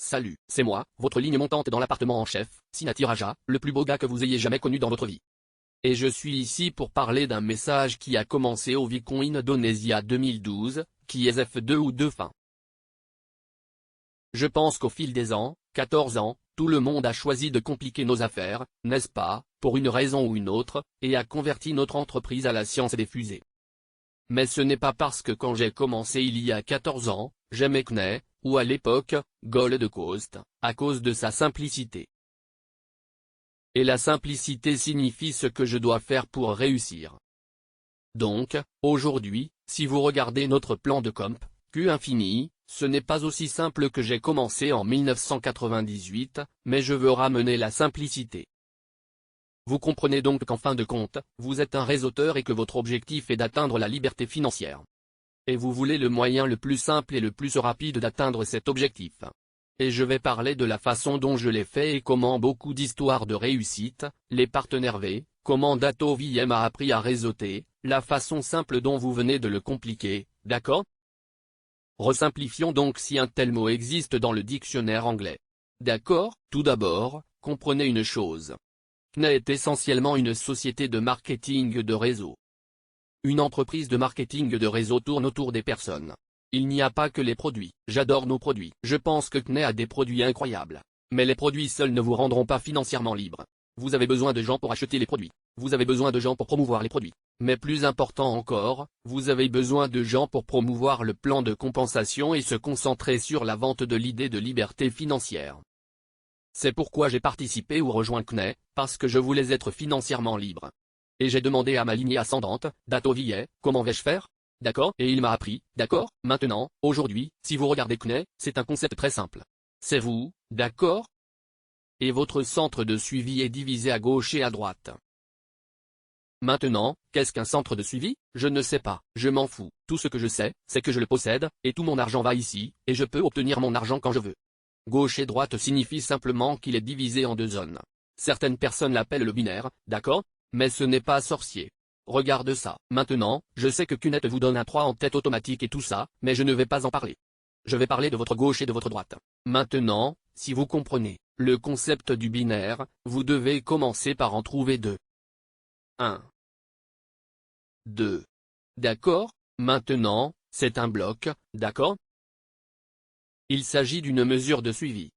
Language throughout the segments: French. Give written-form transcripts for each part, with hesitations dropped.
Salut, c'est moi, votre ligne montante dans l'appartement en chef, Sinati Raja, le plus beau gars que vous ayez jamais connu dans votre vie. Et je suis ici pour parler d'un message qui a commencé au Bitcoin Indonesia 2012, qui est F2 ou 2 fin. Je pense qu'au fil des ans, 14 ans, tout le monde a choisi de compliquer nos affaires, n'est-ce pas, pour une raison ou une autre, et a converti notre entreprise à la science des fusées. Mais ce n'est pas parce que quand j'ai commencé il y a 14 ans, j'aimais CNE, ou à l'époque, Gold Coast, à cause de sa simplicité. Et la simplicité signifie ce que je dois faire pour réussir. Donc, aujourd'hui, si vous regardez notre plan de comp, Q infini, ce n'est pas aussi simple que j'ai commencé en 1998, mais je veux ramener la simplicité. Vous comprenez donc qu'en fin de compte, vous êtes un réseauteur et que votre objectif est d'atteindre la liberté financière. Et vous voulez le moyen le plus simple et le plus rapide d'atteindre cet objectif. Et je vais parler de la façon dont je l'ai fait et comment beaucoup d'histoires de réussite, les partenaires V, comment Dato VM a appris à réseauter, la façon simple dont vous venez de le compliquer, d'accord? Resimplifions donc si un tel mot existe dans le dictionnaire anglais. D'accord, tout d'abord, comprenez une chose. CNE est essentiellement une société de marketing de réseau. Une entreprise de marketing de réseau tourne autour des personnes. Il n'y a pas que les produits. J'adore nos produits. Je pense que CNE a des produits incroyables. Mais les produits seuls ne vous rendront pas financièrement libre. Vous avez besoin de gens pour acheter les produits. Vous avez besoin de gens pour promouvoir les produits. Mais plus important encore, vous avez besoin de gens pour promouvoir le plan de compensation et se concentrer sur la vente de l'idée de liberté financière. C'est pourquoi j'ai participé ou rejoint CNE, parce que je voulais être financièrement libre. Et j'ai demandé à ma lignée ascendante, Dato Vie, comment vais-je faire? D'accord? Et il m'a appris, d'accord, maintenant, aujourd'hui, si vous regardez CNE, c'est un concept très simple. C'est vous, d'accord? Et votre centre de suivi est divisé à gauche et à droite. Maintenant, qu'est-ce qu'un centre de suivi? Je ne sais pas, je m'en fous. Tout ce que je sais, c'est que je le possède, et tout mon argent va ici, et je peux obtenir mon argent quand je veux. Gauche et droite signifie simplement qu'il est divisé en deux zones. Certaines personnes l'appellent le binaire, d'accord? Mais ce n'est pas sorcier. Regarde ça. Maintenant, je sais que QNET vous donne un 3 en tête automatique et tout ça, mais je ne vais pas en parler. Je vais parler de votre gauche et de votre droite. Maintenant, si vous comprenez le concept du binaire, vous devez commencer par en trouver deux. 1. 2. D'accord? Maintenant, c'est un bloc, d'accord? Il s'agit d'une mesure de suivi.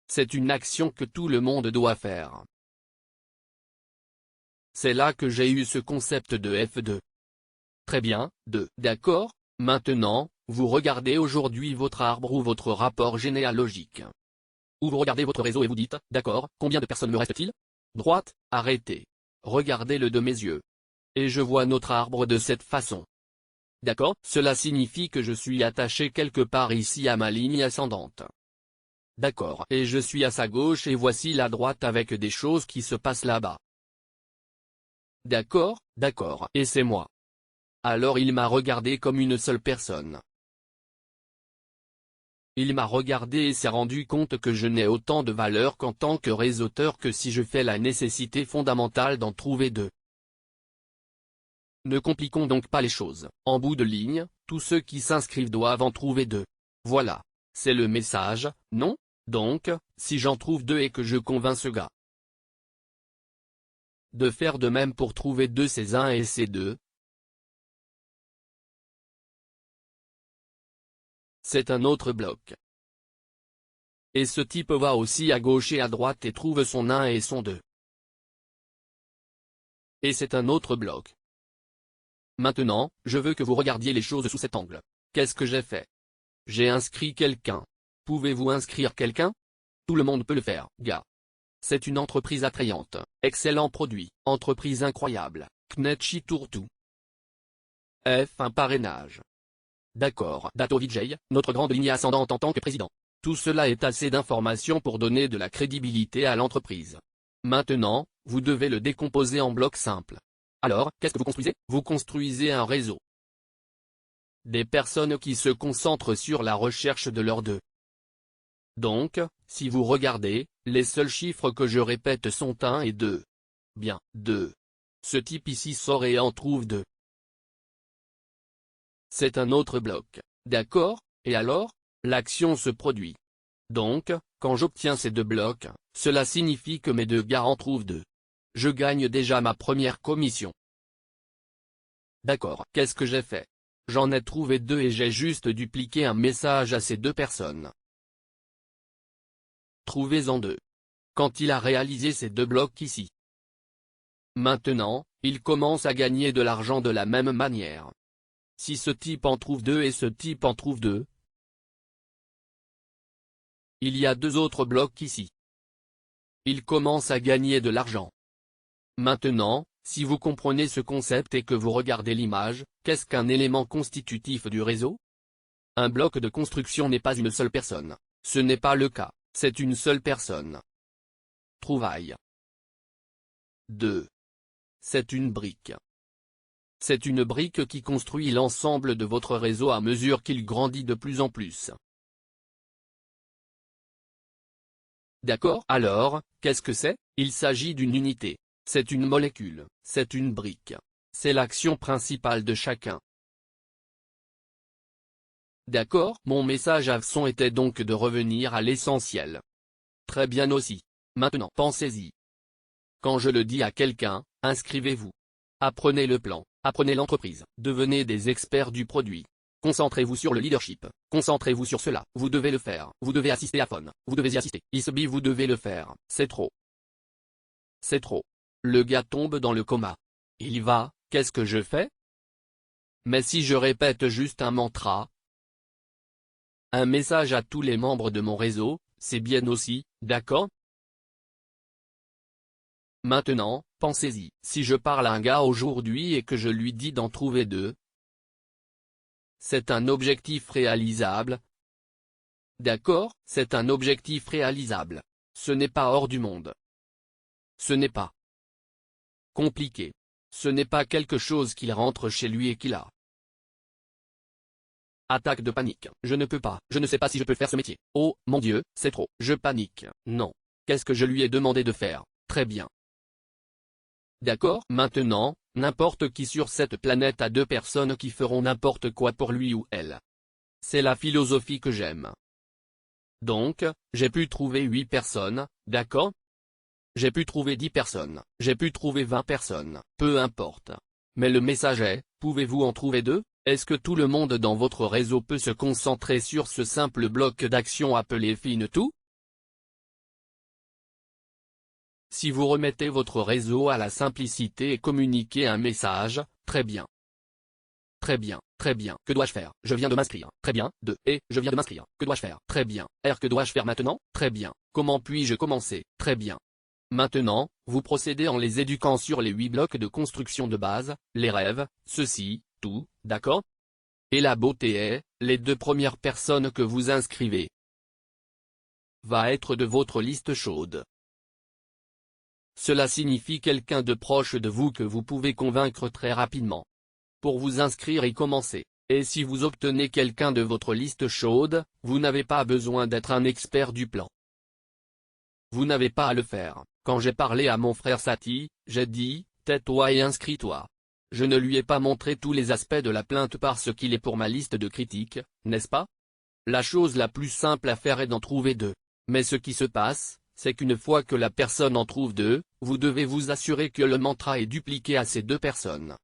C'est une action que tout le monde doit faire. C'est là que j'ai eu ce concept de F2. Très bien, 2. D'accord? Maintenant, vous regardez aujourd'hui votre arbre ou votre rapport généalogique. Ou vous regardez votre réseau et vous dites, d'accord, combien de personnes me reste-t-il? Droite, arrêtez. Regardez-le de mes yeux. Et je vois notre arbre de cette façon. D'accord? Cela signifie que je suis attaché quelque part ici à ma ligne ascendante. D'accord. Et je suis à sa gauche et voici la droite avec des choses qui se passent là-bas. D'accord, d'accord. Et c'est moi. Alors il m'a regardé comme une seule personne. Il m'a regardé et s'est rendu compte que je n'ai autant de valeur qu'en tant que réseauteur que si je fais la nécessité fondamentale d'en trouver deux. Ne compliquons donc pas les choses. En bout de ligne, tous ceux qui s'inscrivent doivent en trouver deux. Voilà. C'est le message, non? Donc, si j'en trouve deux et que je convainc ce gars de faire de même pour trouver deux ces 1 et ces 2, c'est un autre bloc. Et ce type va aussi à gauche et à droite et trouve son 1 et son 2. Et c'est un autre bloc. Maintenant, je veux que vous regardiez les choses sous cet angle. Qu'est-ce que j'ai fait? J'ai inscrit quelqu'un. Pouvez-vous inscrire quelqu'un? Tout le monde peut le faire, gars. C'est une entreprise attrayante, excellent produit, entreprise incroyable, Knetchi Tourtou. F1 parrainage. D'accord, Dato Vijay, notre grande lignée ascendante en tant que président. Tout cela est assez d'informations pour donner de la crédibilité à l'entreprise. Maintenant, vous devez le décomposer en blocs simples. Alors, qu'est-ce que vous construisez? Vous construisez un réseau. Des personnes qui se concentrent sur la recherche de leurs deux. Donc, si vous regardez, les seuls chiffres que je répète sont 1 et 2. Bien, 2. Ce type ici sort et en trouve 2. C'est un autre bloc. D'accord? Et alors? L'action se produit. Donc, quand j'obtiens ces 2 blocs, cela signifie que mes 2 gars en trouvent 2. Je gagne déjà ma première commission. D'accord, qu'est-ce que j'ai fait? J'en ai trouvé 2 et j'ai juste dupliqué un message à ces 2 personnes. Trouvez-en 2. Quand il a réalisé ces 2 blocs ici. Maintenant, il commence à gagner de l'argent de la même manière. Si ce type en trouve 2 et ce type en trouve 2, il y a 2 autres blocs ici. Il commence à gagner de l'argent. Maintenant, si vous comprenez ce concept et que vous regardez l'image, qu'est-ce qu'un élément constitutif du réseau? Un bloc de construction n'est pas une seule personne. Ce n'est pas le cas, c'est une seule personne. Trouvaille. 2. C'est une brique. C'est une brique qui construit l'ensemble de votre réseau à mesure qu'il grandit de plus en plus. D'accord? Alors, qu'est-ce que c'est? Il s'agit d'une unité. C'est une molécule, c'est une brique. C'est l'action principale de chacun. D'accord? Mon message à Avson était donc de revenir à l'essentiel. Très bien aussi. Maintenant, pensez-y. Quand je le dis à quelqu'un, inscrivez-vous. Apprenez le plan, apprenez l'entreprise, devenez des experts du produit. Concentrez-vous sur le leadership, concentrez-vous sur cela, vous devez le faire, vous devez assister à Phone, vous devez y assister, ISBI vous devez le faire, c'est trop. C'est trop. Le gars tombe dans le coma. Il y va, qu'est-ce que je fais? Mais si je répète juste un mantra, un message à tous les membres de mon réseau, c'est bien aussi, d'accord? Maintenant, pensez-y, si je parle à un gars aujourd'hui et que je lui dis d'en trouver 2, c'est un objectif réalisable. D'accord, c'est un objectif réalisable. Ce n'est pas hors du monde. Ce n'est pas compliqué. Ce n'est pas quelque chose qu'il rentre chez lui et qu'il a. Attaque de panique. Je ne peux pas, je ne sais pas si je peux faire ce métier. Oh, mon Dieu, c'est trop. Je panique. Non. Qu'est-ce que je lui ai demandé de faire? Très bien. D'accord? Maintenant, n'importe qui sur cette planète a 2 personnes qui feront n'importe quoi pour lui ou elle. C'est la philosophie que j'aime. Donc, j'ai pu trouver 8 personnes, d'accord? J'ai pu trouver 10 personnes, j'ai pu trouver 20 personnes, peu importe. Mais le message est, pouvez-vous en trouver 2? Est-ce que tout le monde dans votre réseau peut se concentrer sur ce simple bloc d'action appelé Finetou? Si vous remettez votre réseau à la simplicité et communiquez un message, très bien. Très bien, très bien. Que dois-je faire? Je viens de m'inscrire. Très bien. 2. Et, je viens de m'inscrire. Que dois-je faire? Très bien. R. Que dois-je faire maintenant? Très bien. Comment puis-je commencer? Très bien. Maintenant, vous procédez en les éduquant sur les 8 blocs de construction de base, les rêves, ceci, tout, d'accord? Et la beauté est, les 2 premières personnes que vous inscrivez va être de votre liste chaude. Cela signifie quelqu'un de proche de vous que vous pouvez convaincre très rapidement. Pour vous inscrire et commencer. Et si vous obtenez quelqu'un de votre liste chaude, vous n'avez pas besoin d'être un expert du plan. Vous n'avez pas à le faire. Quand j'ai parlé à mon frère Saty, j'ai dit, tais-toi et inscris-toi. Je ne lui ai pas montré tous les aspects de la plainte parce qu'il est pour ma liste de critiques, n'est-ce pas? La chose la plus simple à faire est d'en trouver 2. Mais ce qui se passe, c'est qu'une fois que la personne en trouve 2, vous devez vous assurer que le mantra est dupliqué à ces 2 personnes.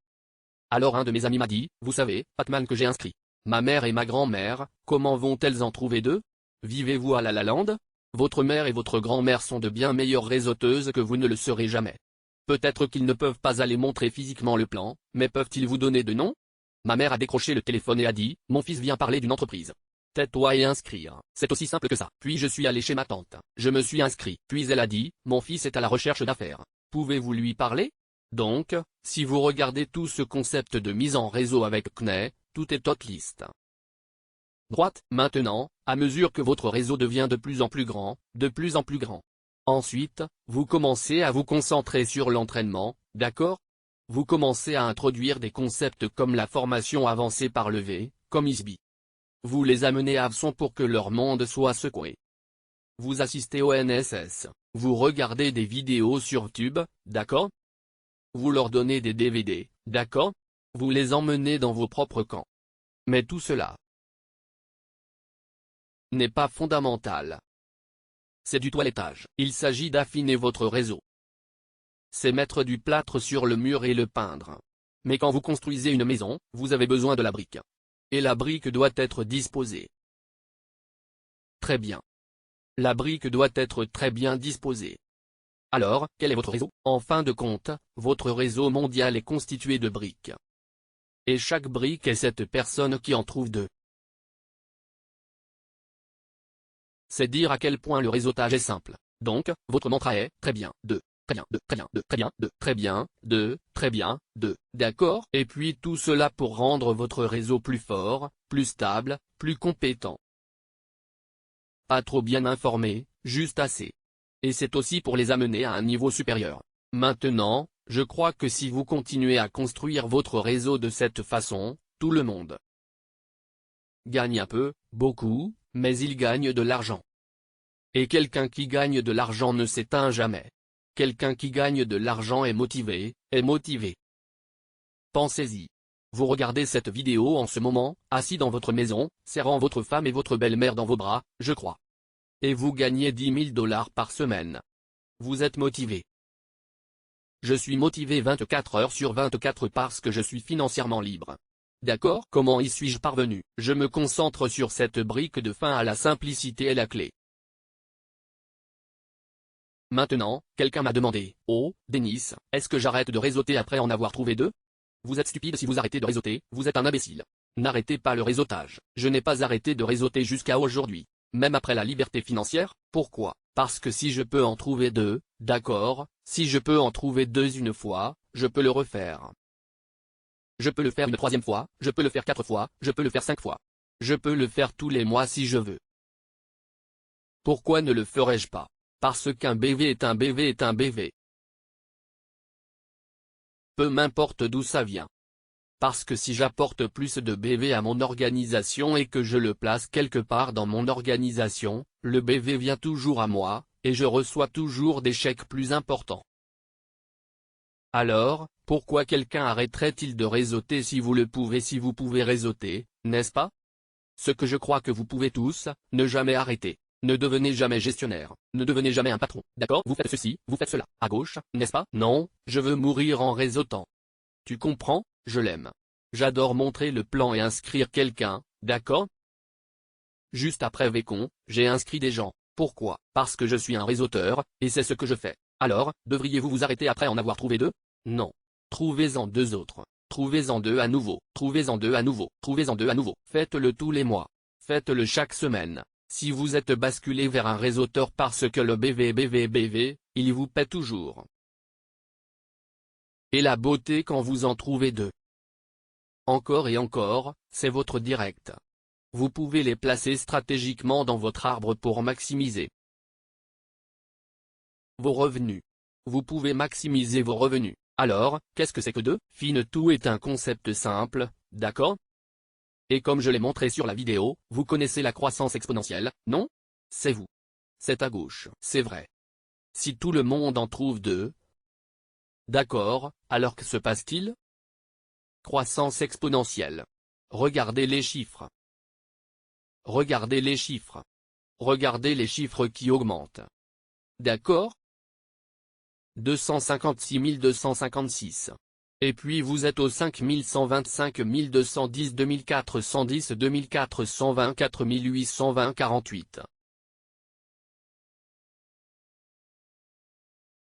Alors un de mes amis m'a dit, vous savez, Pac-Man que j'ai inscrit. Ma mère et ma grand-mère, comment vont-elles en trouver 2? Vivez-vous à La La Land? Votre mère et votre grand-mère sont de bien meilleures réseauteuses que vous ne le serez jamais. Peut-être qu'ils ne peuvent pas aller montrer physiquement le plan, mais peuvent-ils vous donner de noms? Ma mère a décroché le téléphone et a dit, mon fils vient parler d'une entreprise. Tais-toi et inscrire. C'est aussi simple que ça. Puis je suis allé chez ma tante. Je me suis inscrit. Puis elle a dit, mon fils est à la recherche d'affaires. Pouvez-vous lui parler? Donc, si vous regardez tout ce concept de mise en réseau avec CNE, tout est hot-list. Droite, maintenant, à mesure que votre réseau devient de plus en plus grand, Ensuite, vous commencez à vous concentrer sur l'entraînement, d'accord? Vous commencez à introduire des concepts comme la formation avancée par le V, comme ISBI. Vous les amenez à fond pour que leur monde soit secoué. Vous assistez au NSS, vous regardez des vidéos sur YouTube, d'accord? Vous leur donnez des DVD, d'accord? Vous les emmenez dans vos propres camps. Mais tout cela n'est pas fondamental. C'est du toilettage. Il s'agit d'affiner votre réseau. C'est mettre du plâtre sur le mur et le peindre. Mais quand vous construisez une maison, vous avez besoin de la brique. Et la brique doit être disposée. Très bien. La brique doit être très bien disposée. Alors, quel est votre réseau? En fin de compte, votre réseau mondial est constitué de briques. Et chaque brique est cette personne qui en trouve deux. C'est dire à quel point le réseautage est simple. Donc, votre mantra est, très bien, 2, très bien, 2, très bien, 2, très bien, 2, très bien, 2, très bien, 2, d'accord? Et puis tout cela pour rendre votre réseau plus fort, plus stable, plus compétent. Pas trop bien informé, juste assez. Et c'est aussi pour les amener à un niveau supérieur. Maintenant, je crois que si vous continuez à construire votre réseau de cette façon, tout le monde gagne un peu, beaucoup, mais il gagne de l'argent. Et quelqu'un qui gagne de l'argent ne s'éteint jamais. Quelqu'un qui gagne de l'argent est motivé, Pensez-y. Vous regardez cette vidéo en ce moment, assis dans votre maison, serrant votre femme et votre belle-mère dans vos bras, je crois. Et vous gagnez 10 000 $ par semaine. Vous êtes motivé. Je suis motivé 24 heures sur 24 parce que je suis financièrement libre. D'accord? Comment y suis-je parvenu? Je me concentre sur cette brique de fin à la simplicité est la clé. Maintenant, quelqu'un m'a demandé, oh, Denis, est-ce que j'arrête de réseauter après en avoir trouvé deux? Vous êtes stupide si vous arrêtez de réseauter, vous êtes un imbécile. N'arrêtez pas le réseautage. Je n'ai pas arrêté de réseauter jusqu'à aujourd'hui. Même après la liberté financière, pourquoi? Parce que si je peux en trouver deux, d'accord, si je peux en trouver deux une fois, je peux le refaire. Je peux le faire une troisième fois, je peux le faire 4 fois, je peux le faire 5 fois. Je peux le faire tous les mois si je veux. Pourquoi ne le ferais-je pas? Parce qu'un BV est un BV est un BV. Peu m'importe d'où ça vient. Parce que si j'apporte plus de BV à mon organisation et que je le place quelque part dans mon organisation, le BV vient toujours à moi, et je reçois toujours des chèques plus importants. Alors, pourquoi quelqu'un arrêterait-il de réseauter si vous le pouvez, si vous pouvez réseauter, n'est-ce pas? Ce que je crois que vous pouvez tous, ne jamais arrêter. Ne devenez jamais gestionnaire, ne devenez jamais un patron, d'accord? Vous faites ceci, vous faites cela, à gauche, n'est-ce pas? Non, je veux mourir en réseautant. Tu comprends? Je l'aime. J'adore montrer le plan et inscrire quelqu'un, d'accord? Juste après Vécon, j'ai inscrit des gens. Pourquoi? Parce que je suis un réseauteur, et c'est ce que je fais. Alors, devriez-vous vous arrêter après en avoir trouvé deux? Non. Trouvez-en deux autres. Trouvez-en deux à nouveau. Trouvez-en deux à nouveau. Trouvez-en deux à nouveau. Faites-le tous les mois. Faites-le chaque semaine. Si vous êtes basculé vers un réseauteur parce que le BV, il vous paie toujours. Et la beauté quand vous en trouvez deux. Encore et encore, c'est votre direct. Vous pouvez les placer stratégiquement dans votre arbre pour maximiser vos revenus. Vous pouvez maximiser vos revenus. Alors, qu'est-ce que c'est que deux? Fine tout est un concept simple, d'accord? Et comme je l'ai montré sur la vidéo, vous connaissez la croissance exponentielle, non? C'est vous. C'est à gauche. C'est vrai. Si tout le monde en trouve deux, d'accord, alors que se passe-t-il? Croissance exponentielle. Regardez les chiffres. Regardez les chiffres. Regardez les chiffres qui augmentent. D'accord? 256 256. Et puis vous êtes au 5125 210 2410 2420 4820 48.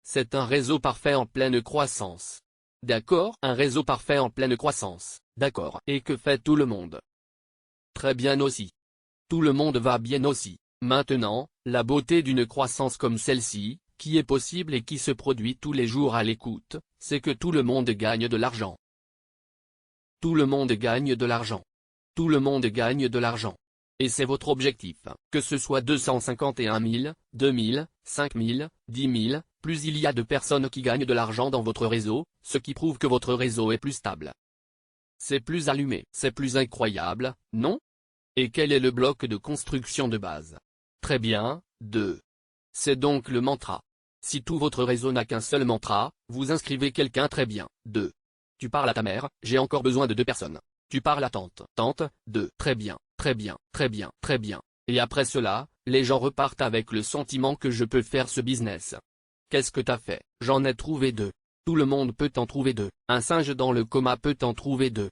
C'est un réseau parfait en pleine croissance. D'accord? Un réseau parfait en pleine croissance. D'accord. Et que fait tout le monde? Très bien aussi. Tout le monde va bien aussi. Maintenant, la beauté d'une croissance comme celle-ci, qui est possible et qui se produit tous les jours à l'écoute, c'est que tout le monde gagne de l'argent. Tout le monde gagne de l'argent. Tout le monde gagne de l'argent. Et c'est votre objectif, que ce soit 251 000, 2000, 5000, 10 000, plus il y a de personnes qui gagnent de l'argent dans votre réseau, ce qui prouve que votre réseau est plus stable. C'est plus allumé. C'est plus incroyable, non? Et quel est le bloc de construction de base? Très bien, 2. C'est donc le mantra. Si tout votre réseau n'a qu'un seul mantra, vous inscrivez quelqu'un très bien. 2. Tu parles à ta mère, j'ai encore besoin de 2 personnes. Tu parles à tante. Tante, 2. Très bien, très bien, très bien, très bien. Et après cela, Les gens repartent avec le sentiment que je peux faire ce business. Qu'est-ce que t'as fait? J'en ai trouvé 2. Tout le monde peut en trouver 2. Un singe dans le coma peut en trouver 2.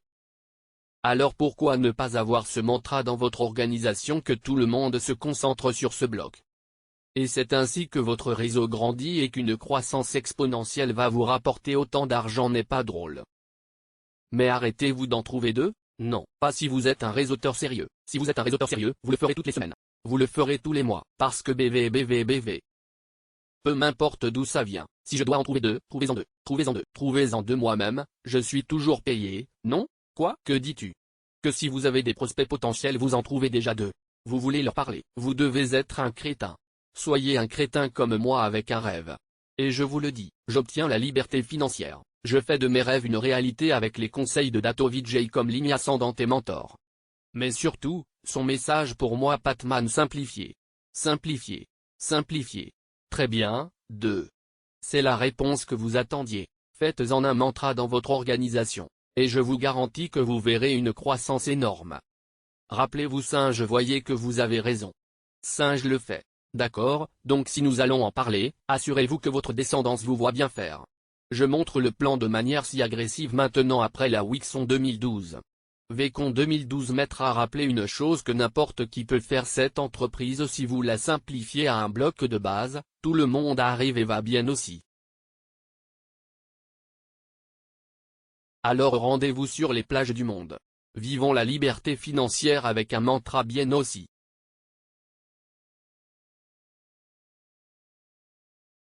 Alors pourquoi ne pas avoir ce mantra dans votre organisation que tout le monde se concentre sur ce bloc? Et c'est ainsi que votre réseau grandit et qu'une croissance exponentielle va vous rapporter autant d'argent n'est pas drôle. Mais arrêtez-vous d'en trouver 2? Non, pas si vous êtes un réseauteur sérieux. Si vous êtes un réseauteur sérieux, vous le ferez toutes les semaines. Vous le ferez tous les mois, parce que BV. Peu m'importe d'où ça vient. Si je dois en trouver 2, trouvez-en 2, trouvez-en 2, trouvez-en 2 moi-même, je suis toujours payé, non? Quoi? Que dis-tu? Que si vous avez des prospects potentiels vous en trouvez déjà 2. Vous voulez leur parler. Vous devez être un crétin. Soyez un crétin comme moi avec un rêve. Et je vous le dis, j'obtiens la liberté financière. Je fais de mes rêves une réalité avec les conseils de Dato Vijay comme ligne ascendante et mentor. Mais surtout, son message pour moi Patman simplifié. Simplifié. Simplifié. Très bien, 2. C'est la réponse que vous attendiez. Faites-en un mantra dans votre organisation. Et je vous garantis que vous verrez une croissance énorme. Rappelez-vous singe, voyez que vous avez raison. Singe le fait. D'accord, donc si nous allons en parler, assurez-vous que votre descendance vous voit bien faire. Je montre le plan de manière si agressive maintenant après la Wixon 2012. Vcon 2012 mettra à rappeler une chose que n'importe qui peut faire cette entreprise si vous la simplifiez à un bloc de base, tout le monde arrive et va bien aussi. Alors rendez-vous sur les plages du monde. Vivons la liberté financière avec un mantra bien aussi.